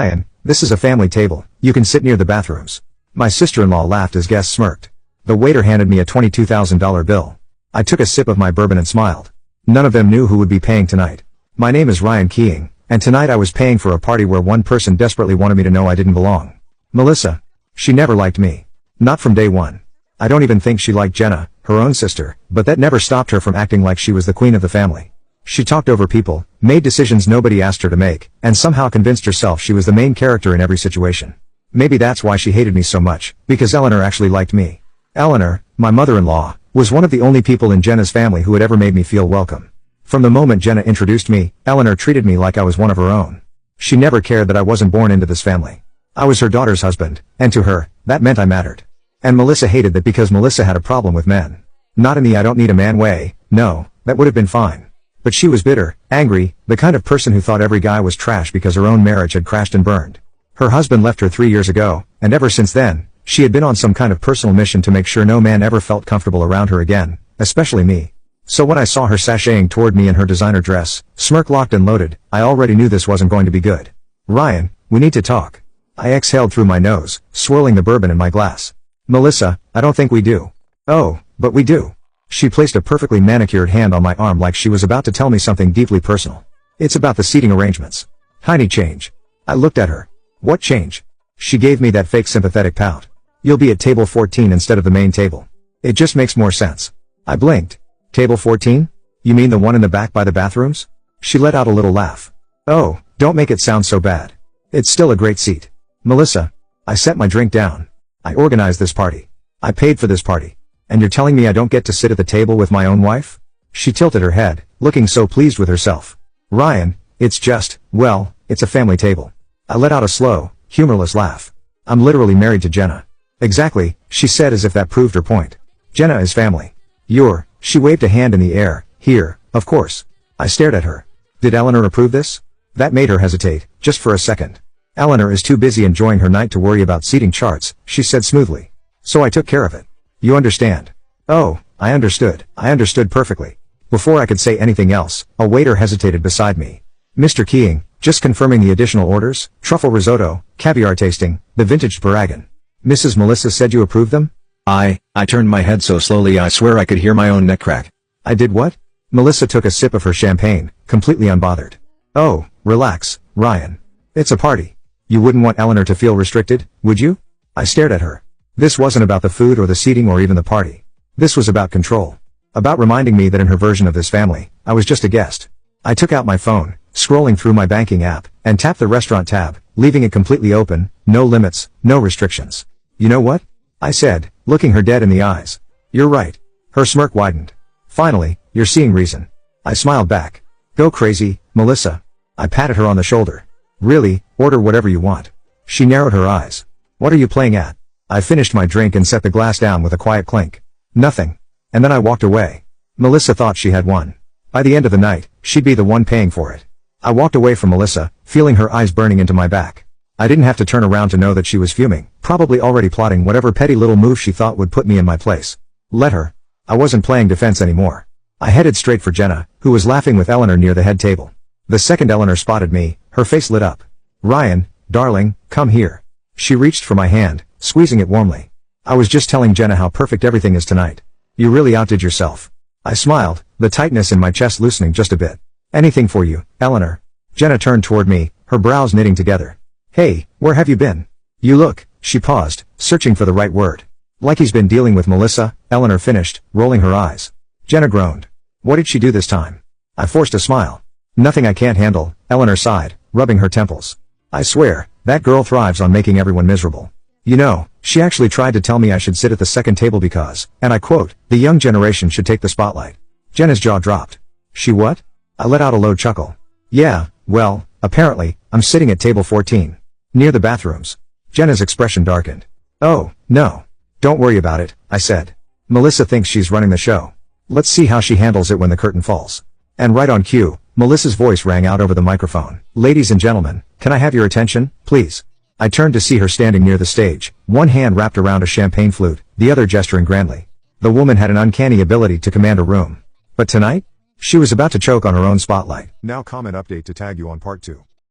Ryan, this is a family table. You can sit near the bathrooms. My sister-in-law laughed as guests smirked. The waiter handed me a $22,000 bill. I took a sip of my bourbon and smiled. None of them knew who would be paying tonight. My name is Ryan Keeing, and tonight I was paying for a party where one person desperately wanted me to know I didn't belong. Melissa. She never liked me. Not from day one. I don't even think she liked Jenna, her own sister, but that never stopped her from acting like she was the queen of the family. She talked over people, made decisions nobody asked her to make, and somehow convinced herself she was the main character in every situation. Maybe that's why she hated me so much, because Eleanor actually liked me. Eleanor, my mother-in-law, was one of the only people in Jenna's family who had ever made me feel welcome. From the moment Jenna introduced me, Eleanor treated me like I was one of her own. She never cared that I wasn't born into this family. I was her daughter's husband, and to her, that meant I mattered. And Melissa hated that because Melissa had a problem with men. Not in the I don't need a man way, no, that would have been fine. But she was bitter, angry, the kind of person who thought every guy was trash because her own marriage had crashed and burned. Her husband left her 3 years ago, and ever since then, she had been on some kind of personal mission to make sure no man ever felt comfortable around her again, especially me. So when I saw her sashaying toward me in her designer dress, smirk locked and loaded, I already knew this wasn't going to be good. Ryan, we need to talk. I exhaled through my nose, swirling the bourbon in my glass. Melissa, I don't think we do. Oh, but we do. She placed a perfectly manicured hand on my arm like she was about to tell me something deeply personal. It's about the seating arrangements. Tiny change. I looked at her. What change? She gave me that fake sympathetic pout. You'll be at table 14 instead of the main table. It just makes more sense. I blinked. Table 14? You mean the one in the back by the bathrooms? She let out a little laugh. Oh, don't make it sound so bad. It's still a great seat. Melissa. I set my drink down. I organized this party. I paid for this party. And you're telling me I don't get to sit at the table with my own wife? She tilted her head, looking so pleased with herself. Ryan, it's just, well, it's a family table. I let out a slow, humorless laugh. I'm literally married to Jenna. Exactly, she said as if that proved her point. Jenna is family. She waved a hand in the air, here, of course. I stared at her. Did Eleanor approve this? That made her hesitate, just for a second. Eleanor is too busy enjoying her night to worry about seating charts, she said smoothly. So I took care of it. You understand? Oh, I understood. I understood perfectly. Before I could say anything else, a waiter hesitated beside me. Mr. Keeing, just confirming the additional orders, truffle risotto, caviar tasting, the vintage Paragon. Mrs. Melissa said you approved them? I turned my head so slowly I swear I could hear my own neck crack. I did what? Melissa took a sip of her champagne, completely unbothered. Oh, relax, Ryan. It's a party. You wouldn't want Eleanor to feel restricted, would you? I stared at her. This wasn't about the food or the seating or even the party. This was about control. About reminding me that in her version of this family, I was just a guest. I took out my phone, scrolling through my banking app, and tapped the restaurant tab, leaving it completely open, no limits, no restrictions. You know what? I said, looking her dead in the eyes. You're right. Her smirk widened. Finally, you're seeing reason. I smiled back. Go crazy, Melissa. I patted her on the shoulder. Really, order whatever you want. She narrowed her eyes. What are you playing at? I finished my drink and set the glass down with a quiet clink. Nothing. And then I walked away. Melissa thought she had won. By the end of the night, she'd be the one paying for it. I walked away from Melissa, feeling her eyes burning into my back. I didn't have to turn around to know that she was fuming, probably already plotting whatever petty little move she thought would put me in my place. Let her. I wasn't playing defense anymore. I headed straight for Jenna, who was laughing with Eleanor near the head table. The second Eleanor spotted me, her face lit up. Ryan, darling, come here. She reached for my hand, squeezing it warmly. I was just telling Jenna how perfect everything is tonight. You really outdid yourself. I smiled, the tightness in my chest loosening just a bit. Anything for you, Eleanor. Jenna turned toward me, her brows knitting together. Hey, where have you been? You look, she paused, searching for the right word. Like he's been dealing with Melissa, Eleanor finished, rolling her eyes. Jenna groaned. What did she do this time? I forced a smile. Nothing I can't handle, Eleanor sighed, rubbing her temples. I swear, that girl thrives on making everyone miserable. You know, she actually tried to tell me I should sit at the second table because, and I quote, the young generation should take the spotlight. Jenna's jaw dropped. She what? I let out a low chuckle. Yeah, well, apparently, I'm sitting at table 14. Near the bathrooms. Jenna's expression darkened. Oh, no. Don't worry about it, I said. Melissa thinks she's running the show. Let's see how she handles it when the curtain falls. And right on cue, Melissa's voice rang out over the microphone. Ladies and gentlemen, can I have your attention, please? I turned to see her standing near the stage, one hand wrapped around a champagne flute, the other gesturing grandly. The woman had an uncanny ability to command a room. But tonight? She was about to choke on her own spotlight. Now comment update to tag you on part 2.